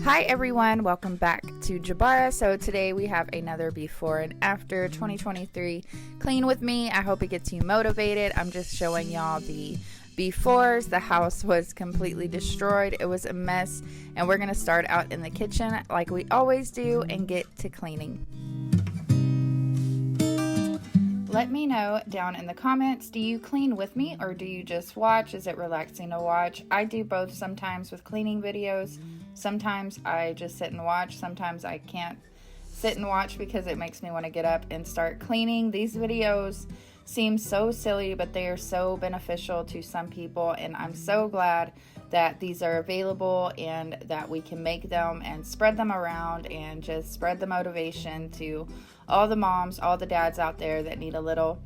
Hi everyone, welcome back to Jabara. So today we have another before and after 2023 clean with me. I hope it gets you motivated. I'm just showing y'all the befores. The house was completely destroyed. It was a mess, and we're gonna start out in the kitchen like we always do and get to cleaning. Let me know down in the comments, do you clean with me or do you just watch? Is it relaxing to watch? I do both sometimes with cleaning videos. Sometimes I just sit and watch. Sometimes I can't sit and watch because it makes me want to get up and start cleaning. These videos seem so silly, but they are so beneficial to some people, and I'm so glad that these are available and that we can make them and spread them around and just spread the motivation to all the moms, all the dads out there that need a little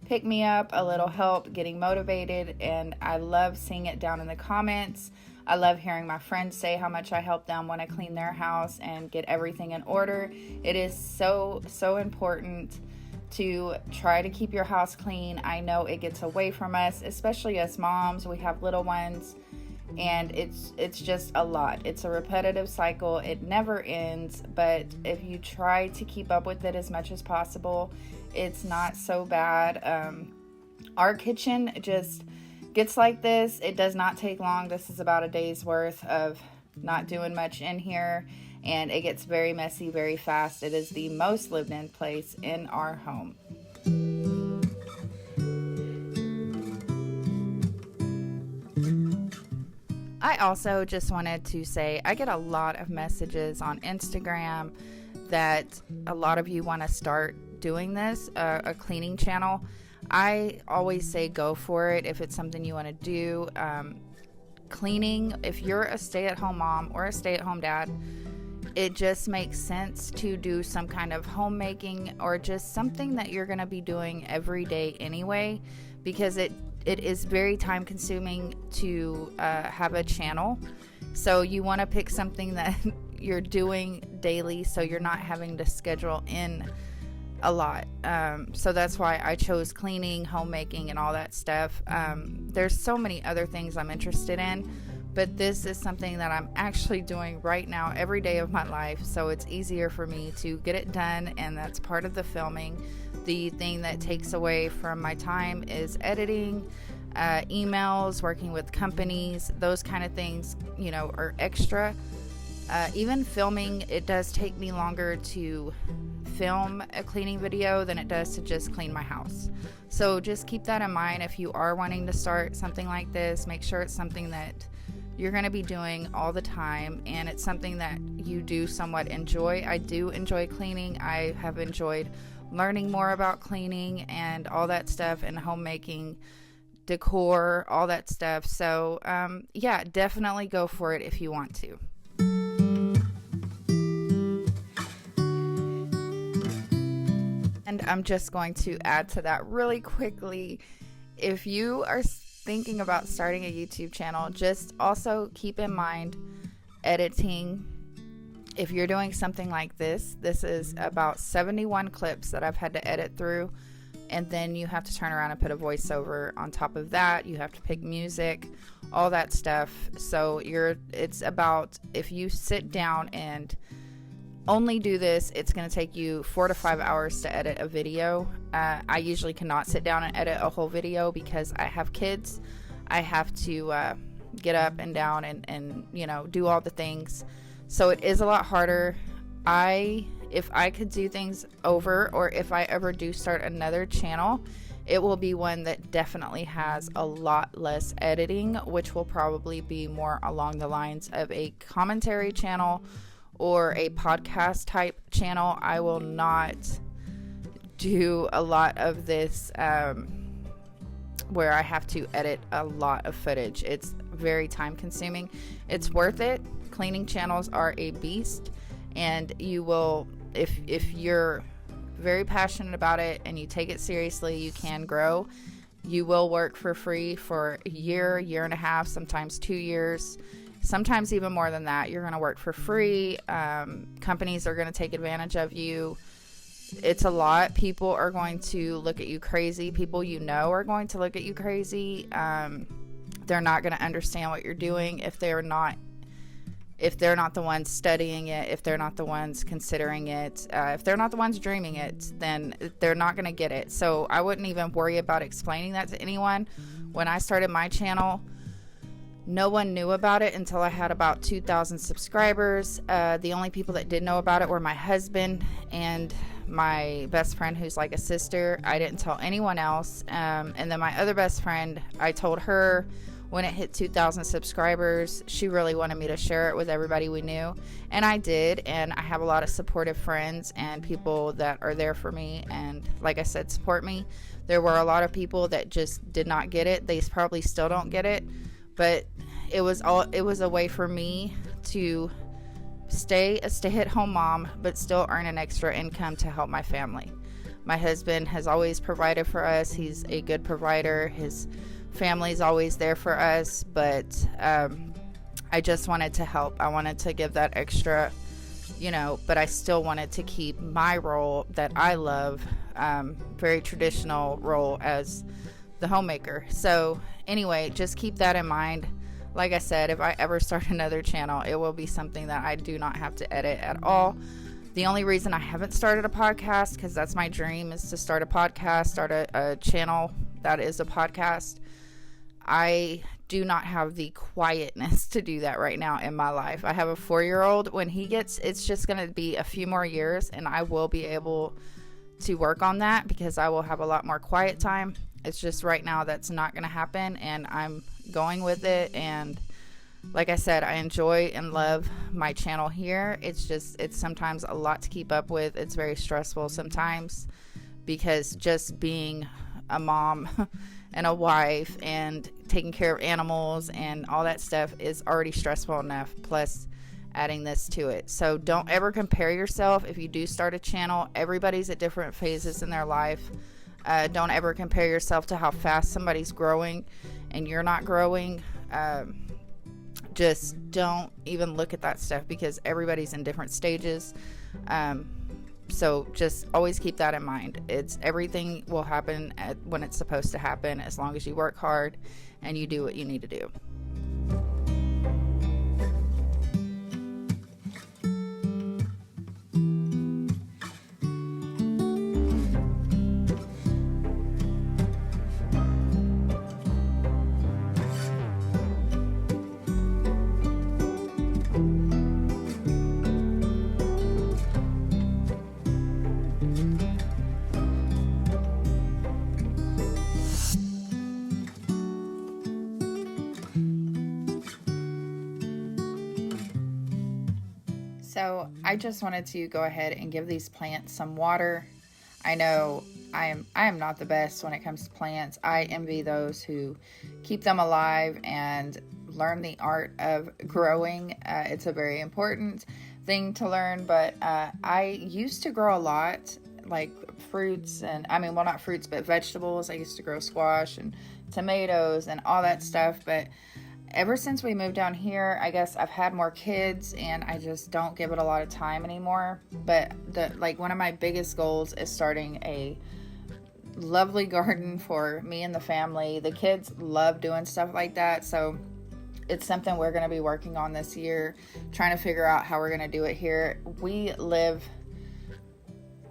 pick me up, a little help getting motivated. And I love seeing it down in the comments. I love hearing my friends say how much I help them when I clean their house and get everything in order. It is so important to try to keep your house clean. I know it gets away from us, especially as moms. We have little ones, and it's just a lot. It's a repetitive cycle. It never ends, but if you try to keep up with it as much as possible, it's not so bad. Our kitchen just gets like this. It does not take long. This is about a day's worth of not doing much in here, and it gets very messy very fast. It is the most lived in place in our home. I also just wanted to say I get a lot of messages on Instagram that a lot of you want to start doing this, a cleaning channel. I always say go for it if it's something you want to do. Cleaning, if you're a stay-at-home mom or a stay-at-home dad, it just makes sense to do some kind of homemaking or just something that you're going to be doing every day anyway, because it is very time consuming to have a channel. So you want to pick something that you're doing daily so you're not having to schedule in a lot. So that's why I chose cleaning, homemaking, and all that stuff. There's so many other things I'm interested in, but this is something that I'm actually doing right now every day of my life, so it's easier for me to get it done, and that's part of the filming. The thing that takes away from my time is editing, emails, working with companies, those kind of things, are extra. Even filming, it does take me longer to film a cleaning video than it does to just clean my house. So just keep that in mind. If you are wanting to start something like this, make sure it's something that you're going to be doing all the time, and it's something that you do somewhat enjoy. I do enjoy cleaning. I have enjoyed learning more about cleaning and all that stuff, and homemaking, decor, all that stuff. So yeah, definitely go for it if you want to. And I'm just going to add to that really quickly. If you are thinking about starting a YouTube channel, just also keep in mind editing. If you're doing something like this is about 71 clips that I've had to edit through, and then you have to turn around and put a voiceover on top of that. You have to pick music, all that stuff. So it's about, if you sit down and only do this, it's going to take you 4 to 5 hours to edit a video. I usually cannot sit down and edit a whole video because I have kids. I have to get up and down and do all the things. So it is a lot harder. If I could do things over, or if I ever do start another channel, it will be one that definitely has a lot less editing, which will probably be more along the lines of a commentary channel or a podcast type channel. I will not do a lot of this where I have to edit a lot of footage. It's very time consuming. It's worth it. Cleaning channels are a beast, and you will, if you're very passionate about it and you take it seriously, you can grow. You will work for free for a year and a half, sometimes 2 years. Sometimes even more than that. You're going to work for free. Companies are going to take advantage of you. It's a lot. People are going to look at you crazy. People are going to look at you crazy. They're not going to understand what you're doing if they're not if they're not the ones studying it, if they're not the ones considering it, if they're not the ones dreaming it, then they're not going to get it. So I wouldn't even worry about explaining that to anyone. When I started my channel, no one knew about it until I had about 2,000 subscribers. The only people that did know about it were my husband and my best friend, who's like a sister. I didn't tell anyone else. And then my other best friend, I told her when it hit 2,000 subscribers. She really wanted me to share it with everybody we knew, and I did. And I have a lot of supportive friends and people that are there for me and, like I said, support me. There were a lot of people that just did not get it. They probably still don't get it, but it was a way for me to stay a stay-at-home mom but still earn an extra income to help my family. My husband has always provided for us. He's a good provider. His family's always there for us, but I just wanted to help. I wanted to give that extra, but I still wanted to keep my role that I love, very traditional role as the homemaker. So anyway, just keep that in mind. Like I said, if I ever start another channel, it will be something that I do not have to edit at all. The only reason I haven't started a podcast, because that's my dream, is to start a podcast, start a channel that is a podcast. I do not have the quietness to do that right now in my life. I have a 4-year-old. When he gets, it's just going to be a few more years, and I will be able to work on that because I will have a lot more quiet time. It's just right now that's not going to happen, and I'm going with it. And like I said, I enjoy and love my channel here. It's sometimes a lot to keep up with. It's very stressful sometimes because just being a mom and a wife and taking care of animals and all that stuff is already stressful enough, plus adding this to it. So don't ever compare yourself. If you do start a channel, everybody's at different phases in their life. Don't ever compare yourself to how fast somebody's growing and you're not growing. Just don't even look at that stuff because everybody's in different stages. So just always keep that in mind. Everything will happen when it's supposed to happen, as long as you work hard and you do what you need to do. So I just wanted to go ahead and give these plants some water. I know I am not the best when it comes to plants. I envy those who keep them alive and learn the art of growing. It's a very important thing to learn, but I used to grow a lot, like fruits and, well, not fruits, but vegetables. I used to grow squash and tomatoes and all that stuff, but ever since we moved down here, I guess I've had more kids and I just don't give it a lot of time anymore. But one of my biggest goals is starting a lovely garden for me and the family. The kids love doing stuff like that, so it's something we're going to be working on this year, trying to figure out how we're going to do it here. We live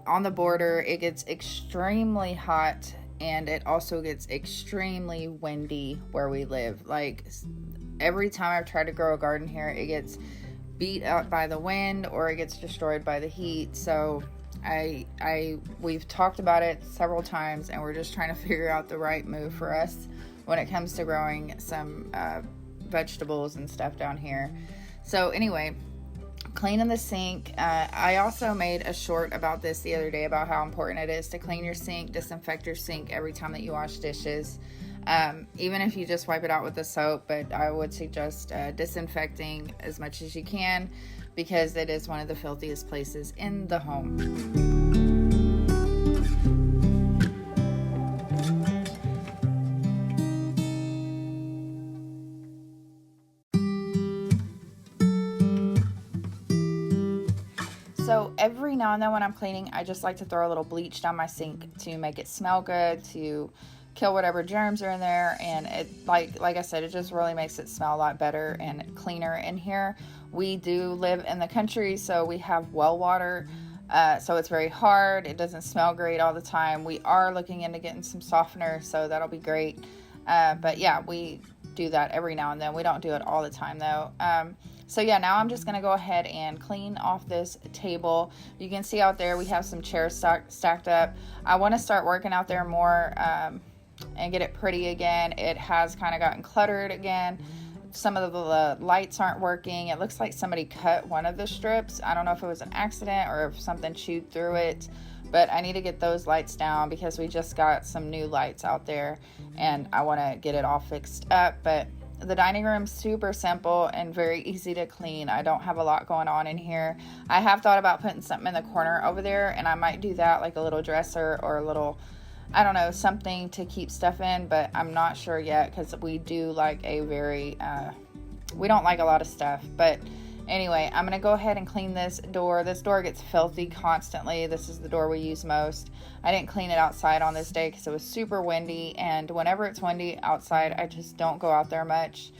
on the border. It gets extremely hot and it also gets extremely windy where we live. Like, every time I've tried to grow a garden here, it gets beat up by the wind or it gets destroyed by the heat. So we've talked about it several times, and we're just trying to figure out the right move for us when it comes to growing some vegetables and stuff down here. So anyway, cleaning the sink. I also made a short about this the other day, about how important it is to clean your sink, disinfect your sink every time that you wash dishes. Even if you just wipe it out with the soap, but I would suggest disinfecting as much as you can, because it is one of the filthiest places in the home. So every now and then when I'm cleaning, I just like to throw a little bleach down my sink to make it smell good, to kill whatever germs are in there, and it, like I said, it just really makes it smell a lot better and cleaner in here. We do live in the country, so we have well water, so it's very hard. It doesn't smell great all the time. We are looking into getting some softener, so that'll be great. But yeah, we do that every now and then. We don't do it all the time though. So yeah, now I'm just going to go ahead and clean off this table. You can see out there we have some chairs stacked up. I want to start working out there more and get it pretty again. It has kind of gotten cluttered again. Some of the lights aren't working. It looks like somebody cut one of the strips. I don't know if it was an accident or if something chewed through it, but I need to get those lights down because we just got some new lights out there and I want to get it all fixed up. But the dining room's super simple and very easy to clean. I don't have a lot going on in here. I have thought about putting something in the corner over there, and I might do that, like a little dresser or a little, I don't know, something to keep stuff in, but I'm not sure yet because we do like a very, we don't like a lot of stuff. But anyway, I'm going to go ahead and clean this door. This door gets filthy constantly. This is the door we use most. I didn't clean it outside on this day because it was super windy, and whenever it's windy outside, I just don't go out there much.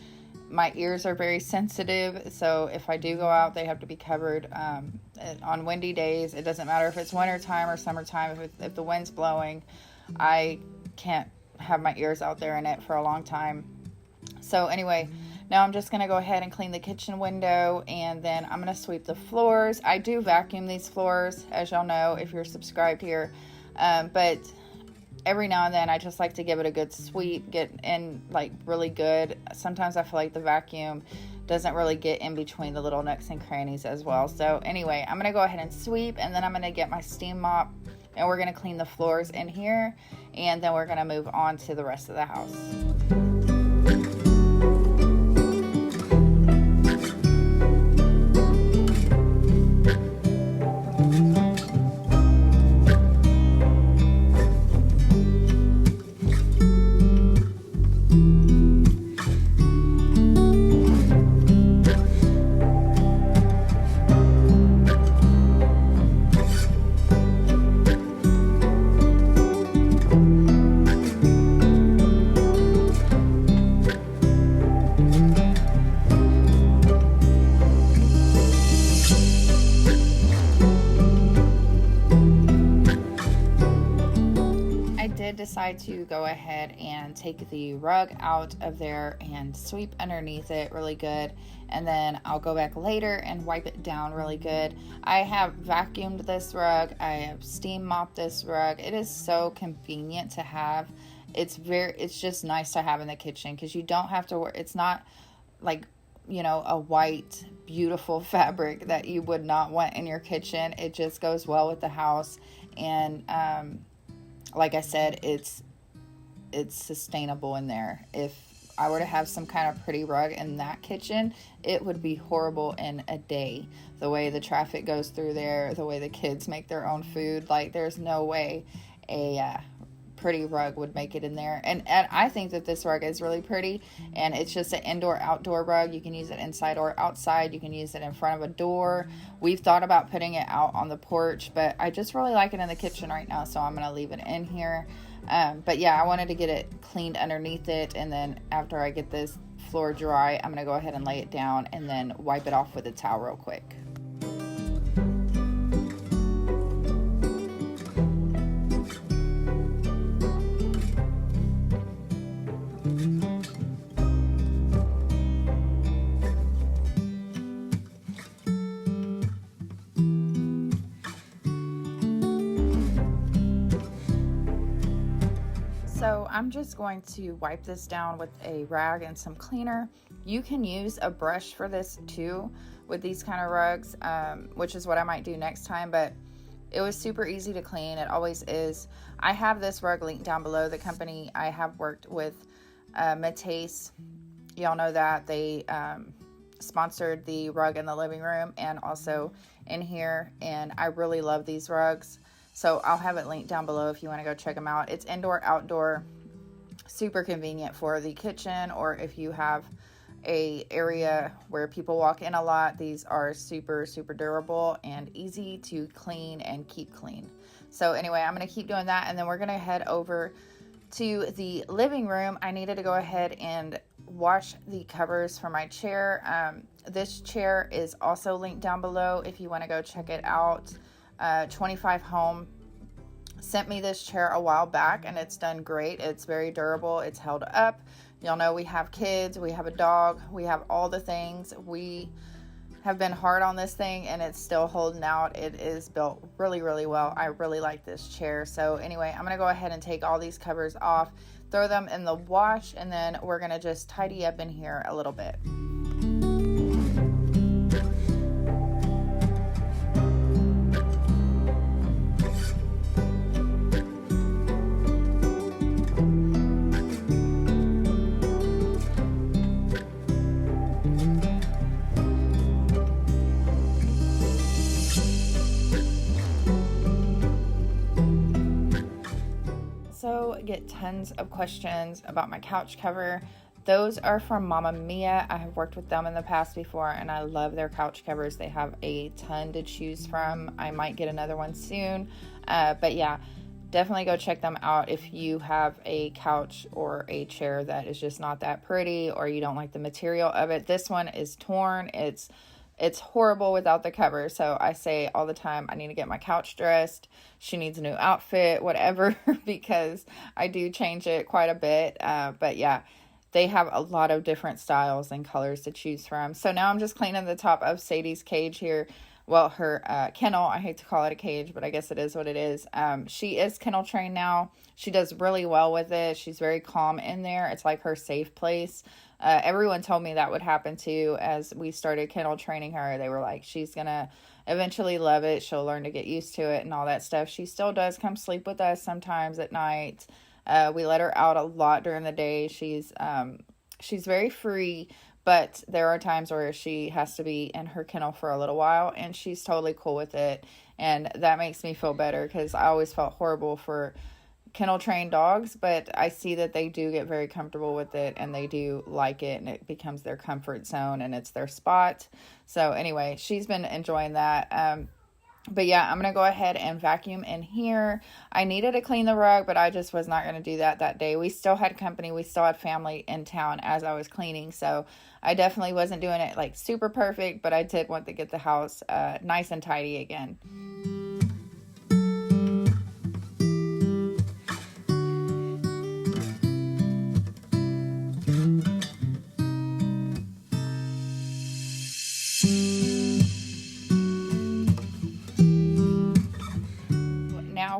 My ears are very sensitive, so if I do go out, they have to be covered. On windy days, it doesn't matter if it's wintertime or summertime. If the wind's blowing, I can't have my ears out there in it for a long time. So anyway, now I'm just going to go ahead and clean the kitchen window, and then I'm going to sweep the floors. I do vacuum these floors, as y'all know if you're subscribed here, but every now and then I just like to give it a good sweep, get in like really good. Sometimes I feel like the vacuum doesn't really get in between the little nooks and crannies as well. So anyway, I'm going to go ahead and sweep, and then I'm going to get my steam mop, and we're going to clean the floors in here, and then we're going to move on to the rest of the house. Decide to go ahead and take the rug out of there and sweep underneath it really good, and then I'll go back later and wipe it down really good. I have vacuumed this rug, I have steam mopped this rug. It is so convenient to have. It's just nice to have in the kitchen because you don't have to work. It's not like, you know, a white beautiful fabric that you would not want in your kitchen. It just goes well with the house, and like I said, it's sustainable in there. If I were to have some kind of pretty rug in that kitchen, it would be horrible in a day. The way the traffic goes through there, the way the kids make their own food, like there's no way a pretty rug would make it in there. And I think that this rug is really pretty, and it's just an indoor-outdoor rug. You can use it inside or outside. You can use it in front of a door. We've thought about putting it out on the porch, but I just really like it in the kitchen right now, so I'm going to leave it in here. But yeah, I wanted to get it cleaned underneath it, and then after I get this floor dry, I'm going to go ahead and lay it down and then wipe it off with a towel real quick. So I'm just going to wipe this down with a rag and some cleaner. You can use a brush for this too with these kind of rugs, which is what I might do next time, but it was super easy to clean. It always is. I have this rug linked down below. The company I have worked with, MATACE, y'all know that. They sponsored the rug in the living room and also in here, and I really love these rugs. So I'll have it linked down below if you want to go check them out. It's indoor, outdoor, super convenient for the kitchen, or if you have a area where people walk in a lot. These are super, super durable and easy to clean and keep clean. So anyway, I'm going to keep doing that, and then we're going to head over to the living room, I needed to go ahead and wash the covers for my chair. This chair is also linked down below if you want to go check it out. 25 Home sent me this chair a while back, and it's done great. It's very durable. It's held up. Y'all know we have kids, we have a dog, we have all the things. We have been hard on this thing, and it's still holding out. It is built really, really well. I really like this chair. So anyway, I'm going to go ahead and take all these covers off, throw them in the wash, and then we're going to just tidy up in here a little bit. Get tons of questions about my couch cover. Those are from Mama Mia. I have worked with them in the past before, and I love their couch covers. They have a ton to choose from. I might get another one soon, but yeah, definitely go check them out if you have a couch or a chair that is just not that pretty, or you don't like the material of it. This one is torn. It's horrible without the cover. So I say all the time, I need to get my couch dressed. She needs a new outfit, whatever, because I do change it quite a bit. But yeah, they have a lot of different styles and colors to choose from. So now I'm just cleaning the top of Sadie's cage here. Well, her kennel. I hate to call it a cage, but I guess it is what it is. She is kennel trained now. She does really well with it. She's very calm in there. It's like her safe place. Everyone told me that would happen too as we started kennel training her. They were like, she's going to eventually love it. She'll learn to get used to it and all that stuff. She still does come sleep with us sometimes at night. We let her out a lot during the day. She's very free, but there are times where she has to be in her kennel for a little while, and she's totally cool with it. And that makes me feel better because I always felt horrible for kennel trained dogs, but I see that they do get very comfortable with it, and they do like it, and it becomes their comfort zone, and it's their spot. So anyway, she's been enjoying that. But yeah, I'm going to go ahead and vacuum in here. I needed to clean the rug, but I just was not going to do that day. We still had company. We still had family in town as I was cleaning. So I definitely wasn't doing it like super perfect, but I did want to get the house nice and tidy again.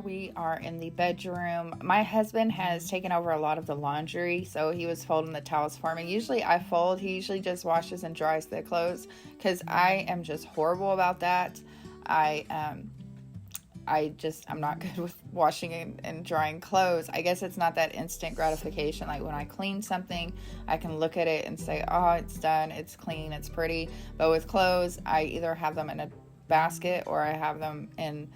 We are in the bedroom. My husband has taken over a lot of the laundry, so he was folding the towels for me. Usually I fold. He usually just washes and dries the clothes because I am just horrible about that. I'm not good with washing and drying clothes. I guess it's not that instant gratification. Like when I clean something, I can look at it and say, oh, it's done, it's clean, it's pretty. But with clothes, I either have them in a basket or I have them in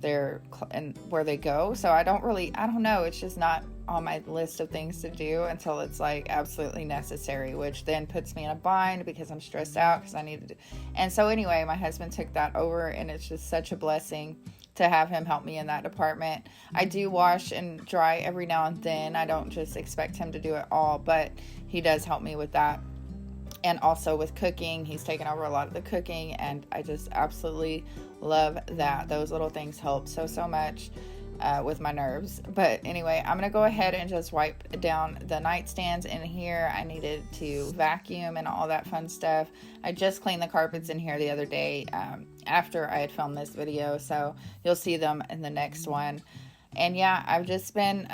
where they go. So I don't know. It's just not on my list of things to do until it's like absolutely necessary, which then puts me in a bind because I'm stressed out because I need to. And so anyway, my husband took that over, and it's just such a blessing to have him help me in that department. I do wash and dry every now and then. I don't just expect him to do it all, but he does help me with that. And also with cooking, he's taken over a lot of the cooking, and I just absolutely love that. Those little things help so much with my nerves. But anyway, I'm going to go ahead and just wipe down the nightstands in here. I needed to vacuum and all that fun stuff. I just cleaned the carpets in here the other day after I had filmed this video, so you'll see them in the next one. And yeah, I've just been,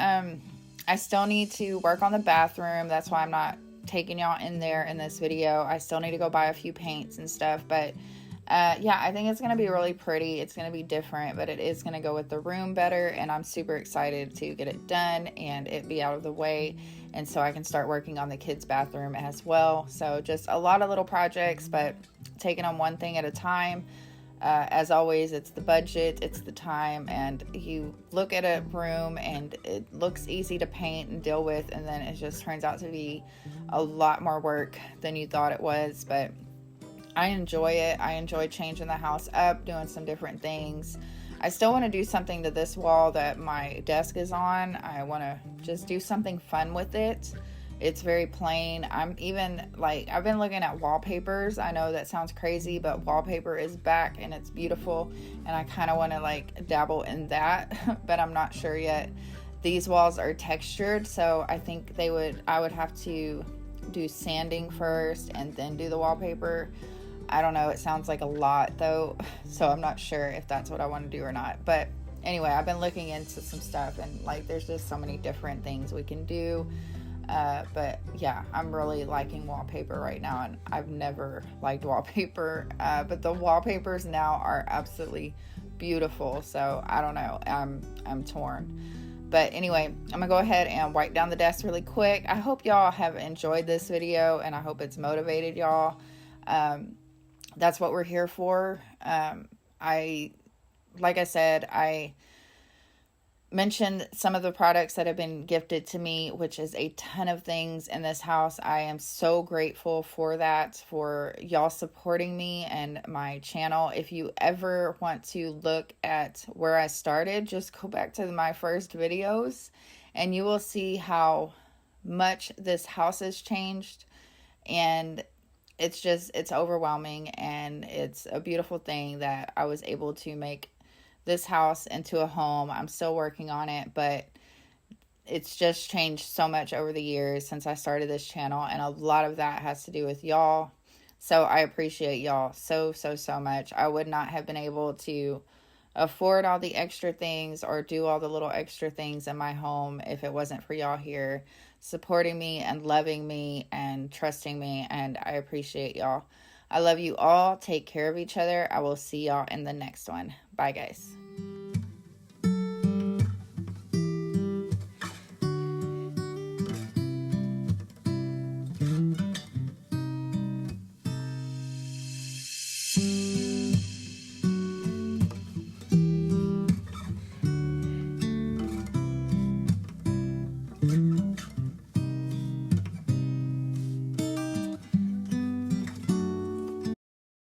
I still need to work on the bathroom. That's why I'm not taking y'all in there in this video. I still need to go buy a few paints and stuff, but yeah, I think it's going to be really pretty. It's going to be different, but it is going to go with the room better, and I'm super excited to get it done and it be out of the way, and so I can start working on the kids' bathroom as well. So just a lot of little projects, but taking on one thing at a time. As always, it's the budget, it's the time, and you look at a room and it looks easy to paint and deal with, and then it just turns out to be a lot more work than you thought it was. But I enjoy it. I enjoy changing the house up, doing some different things. I still want to do something to this wall that my desk is on. I want to just do something fun with it. It's very plain. I'm even like, I've been looking at wallpapers. I know that sounds crazy, but wallpaper is back and it's beautiful. And I kind of want to like dabble in that, but I'm not sure yet. These walls are textured, so I think I would have to do sanding first and then do the wallpaper. I don't know. It sounds like a lot though, so I'm not sure if that's what I want to do or not. But anyway, I've been looking into some stuff, and like there's just so many different things we can do. But yeah, I'm really liking wallpaper right now, and I've never liked wallpaper, but the wallpapers now are absolutely beautiful. So I don't know, I'm torn. But anyway, I'm gonna go ahead and wipe down the desk really quick. I hope y'all have enjoyed this video, and I hope it's motivated y'all. That's what we're here for. Like I said, I mentioned some of the products that have been gifted to me, which is a ton of things in this house. I am so grateful for that, for y'all supporting me and my channel. If you ever want to look at where I started, just go back to my first videos and you will see how much this house has changed. And it's overwhelming, and it's a beautiful thing that I was able to make this house into a home. I'm still working on it, but it's just changed so much over the years since I started this channel, and a lot of that has to do with y'all. So I appreciate y'all so much. I would not have been able to afford all the extra things or do all the little extra things in my home if it wasn't for y'all here supporting me and loving me and trusting me, and I appreciate y'all. I love you all. Take care of each other. I will see y'all in the next one. Bye, guys.